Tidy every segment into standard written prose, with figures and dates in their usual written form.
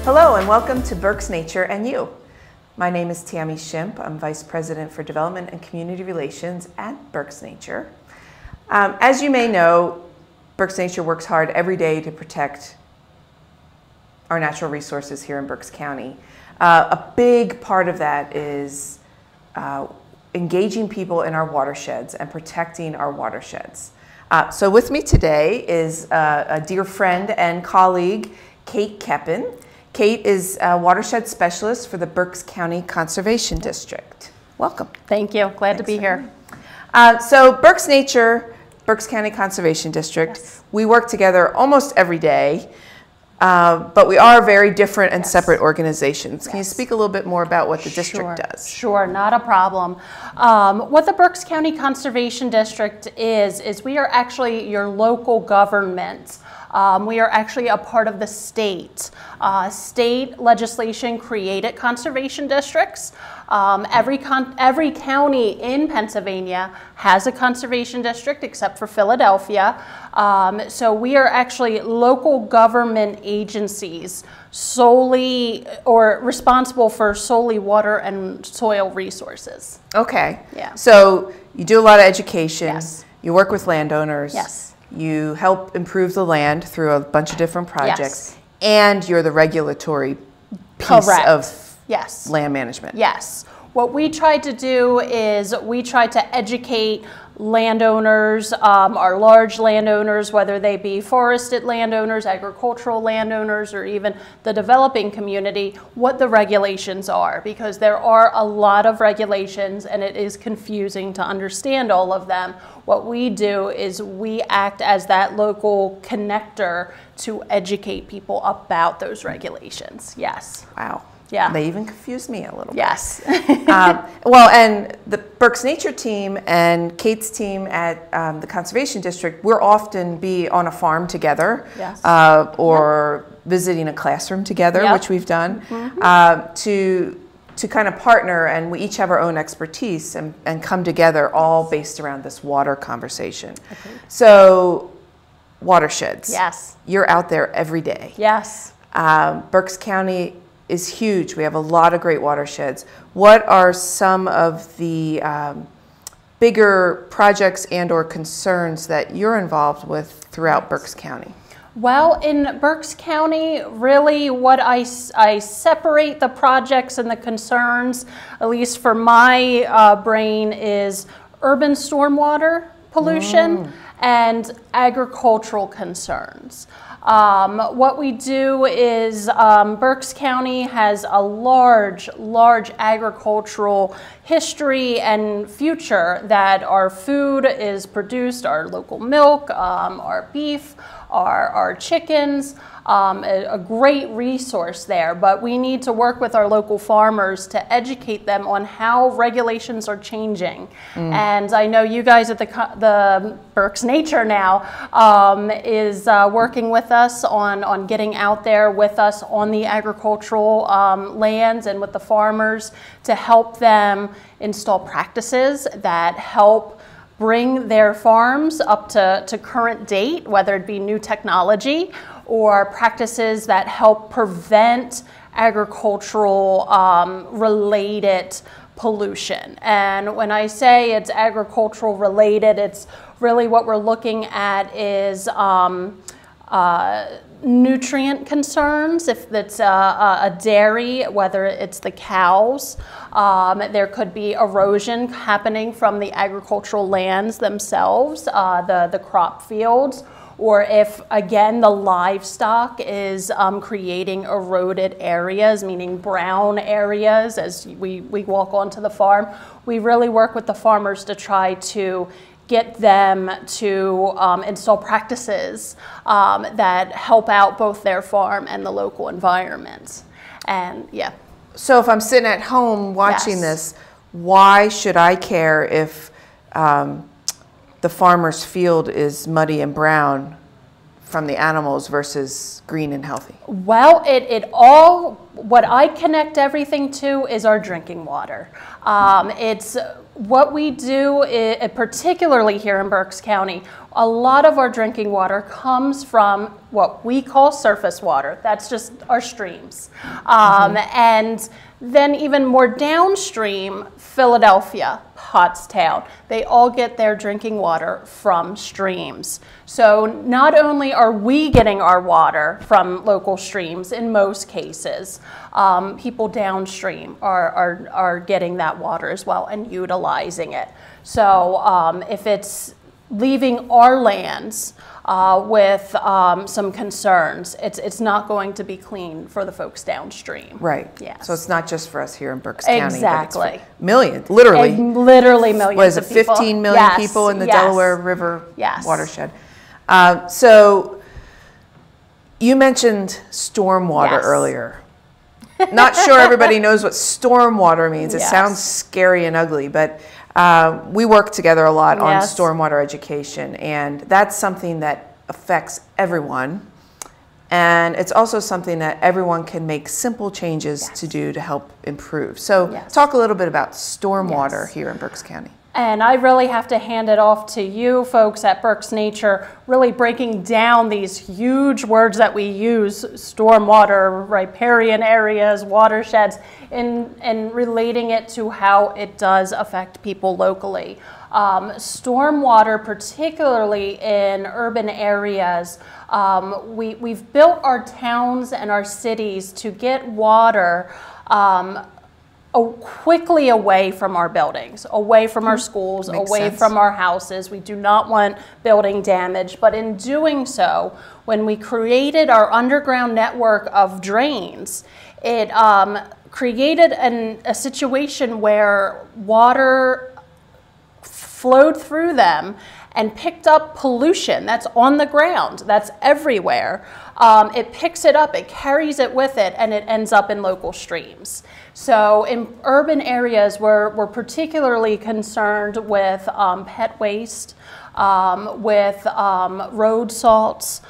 Hello and welcome to Berks Nature and You. My name is Tammy Shimp. I'm Vice President for Development and Community Relations at Berks Nature. As you may know, Berks Nature works hard every day to protect our natural resources here in Berks County. A big part of that is engaging people in our watersheds and protecting our watersheds. So with me today is a dear friend and colleague, Kate Keppen. Kate is a watershed specialist for the Berks County Conservation District. Welcome. Thank you. Glad to be here. So Berks Nature, Berks County Conservation District, yes. We work together almost every day, but we are very different and separate organizations. Yes. Can you speak a little bit more about what the district does? Sure, not a problem. What the Berks County Conservation District is we are actually your local government. We are actually a part of the state. State legislation created conservation districts. Every county in Pennsylvania has a conservation district except for Philadelphia. So we are actually local government agencies solely or responsible for solely water and soil resources. Okay. Yeah. So you do a lot of education. Yes. You work with landowners. Yes. You help improve the land through a bunch of different projects. Yes. And you're the regulatory piece Correct. of yes. land management. Yes. What we try to do is we try to educate landowners, our large landowners, whether they be forested landowners, agricultural landowners, or even the developing community, what the regulations are, because there are a lot of regulations and it is confusing to understand all of them. What we do is we act as that local connector to educate people about those regulations. Yes. Wow. Yeah. They even confused me a little bit. Yes. Well, and the Berks Nature team and Kate's team at the Conservation District, we'll often be on a farm together. Yes. Or visiting a classroom together, which we've done, to kind of partner, and we each have our own expertise and come together all based around this water conversation. Okay. So, watersheds. Yes. You're out there every day. Yes. Berks County is huge. We have a lot of great watersheds. What are some of the bigger projects and or concerns that you're involved with throughout Berks County? Well, in Berks County, really what I separate the projects and the concerns, at least for my brain, is urban stormwater pollution and agricultural concerns. What we do is Berks County has a large agricultural history and future that our food is produced, our local milk, our beef, our chickens, a great resource there, but we need to work with our local farmers to educate them on how regulations are changing. And I know you guys at the Berks Nature now is working with us on getting out there with us on the agricultural lands and with the farmers to help them install practices that help bring their farms up to current date, whether it be new technology or practices that help prevent agricultural related pollution. And when I say it's agricultural related, it's really what we're looking at is nutrient concerns. If it's a dairy, whether it's the cows, there could be erosion happening from the agricultural lands themselves, the crop fields, or if, again, the livestock is creating eroded areas, meaning brown areas as we walk onto the farm. We really work with the farmers to try to get them to install practices that help out both their farm and the local environment. And yeah. So if I'm sitting at home watching this, why should I care if the farmer's field is muddy and brown from the animals versus green and healthy? Well, it all, what I connect everything to is our drinking water. It's what we do, particularly here in Berks County, a lot of our drinking water comes from what we call surface water. That's just our streams. And then even more downstream, Philadelphia, Pottstown, they all get their drinking water from streams. So not only are we getting our water from local streams in most cases, people downstream are getting that water as well and utilizing it. So if it's leaving our lands with some concerns, it's not going to be clean for the folks downstream. Right. Yes. So it's not just for us here in Berks County. Exactly. Millions, literally. And literally millions Was it of people. 15 million Yes, people in the yes. Delaware River Yes. watershed? So you mentioned stormwater Yes. earlier. Not sure everybody knows what stormwater means. It Yes. sounds scary and ugly, but we work together a lot on Yes. stormwater education, and that's something that affects everyone. And it's also something that everyone can make simple changes Yes. to do to help improve. So Yes. talk a little bit about stormwater Yes. here in Berks County. And I really have to hand it off to you folks at Berks Nature, really breaking down these huge words that we use, stormwater, riparian areas, watersheds, and relating it to how it does affect people locally. Stormwater, particularly in urban areas, we've built our towns and our cities to get water quickly away from our buildings, away from our schools, Makes away sense. from our houses. We do not want building damage, but in doing so, when we created our underground network of drains, it created a situation where water flowed through them and picked up pollution that's on the ground, that's everywhere. It picks it up, it carries it with it, and it ends up in local streams. So in urban areas, we're particularly concerned with pet waste, with road salts,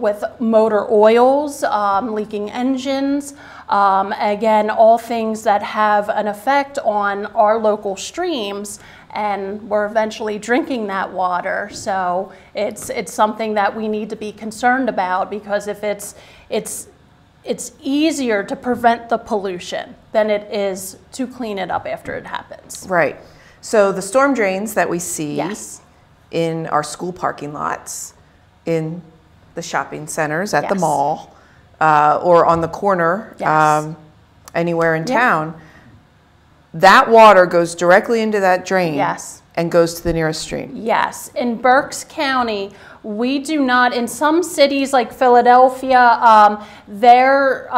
with motor oils, leaking engines. Again, all things that have an effect on our local streams, and we're eventually drinking that water. So it's something that we need to be concerned about, because if it's easier to prevent the pollution than it is to clean it up after it happens. Right. So the storm drains that we see Yes. in our school parking lots, in the shopping centers, at the Yes. mall, or on the corner, Yes. anywhere in Yeah. town, that water goes directly into that drain Yes. and goes to the nearest stream. Yes, in Berks County, we do not, in some cities like Philadelphia, their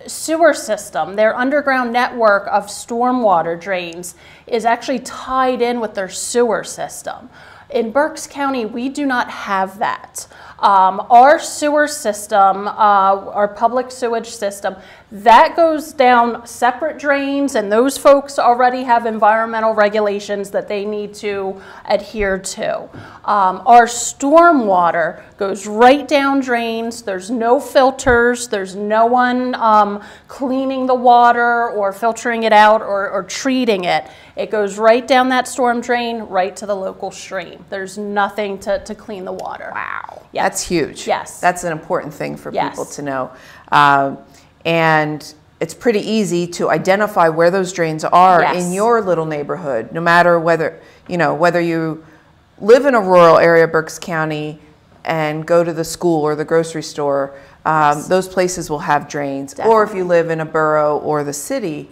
sewer system, their underground network of stormwater drains is actually tied in with their sewer system. In Berks County, we do not have that. Our sewer system, our public sewage system, that goes down separate drains, and those folks already have environmental regulations that they need to adhere to. Our stormwater goes right down drains. There's no filters. There's no one cleaning the water or filtering it out or treating it. It goes right down that storm drain, right to the local stream. There's nothing to clean the water. Wow. Yes. That's huge. Yes. That's an important thing for Yes. people to know. And it's pretty easy to identify where those drains are Yes. in your little neighborhood, no matter whether you live in a rural area of Berks County and go to the school or the grocery store. Those places will have drains. Definitely. Or if you live in a borough or the city,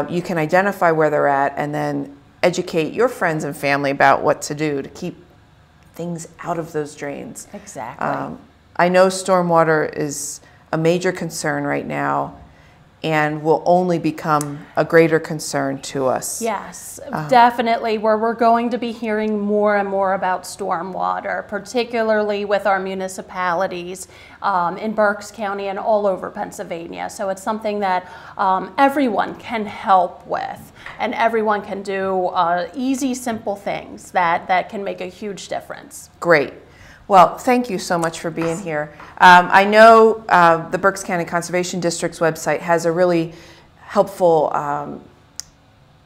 you can identify where they're at and then educate your friends and family about what to do to keep things out of those drains. Exactly. I know stormwater is a major concern right now and will only become a greater concern to us. Yes, definitely. We're going to be hearing more and more about stormwater, particularly with our municipalities in Berks County and all over Pennsylvania. So it's something that everyone can help with, and everyone can do easy, simple things that can make a huge difference. Great. Well, thank you so much for being here. I know the Berks County Conservation District's website has a really helpful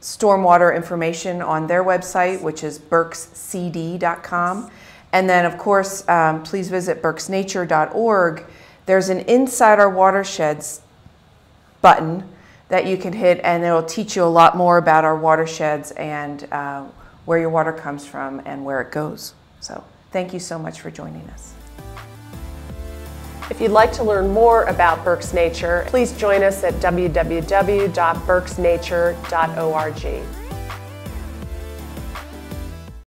stormwater information on their website, which is berkscd.com. And then, of course, please visit berksnature.org. There's an Inside Our Watersheds button that you can hit, and it will teach you a lot more about our watersheds and where your water comes from and where it goes. So thank you so much for joining us. If you'd like to learn more about Berks Nature, please join us at www.berksnature.org.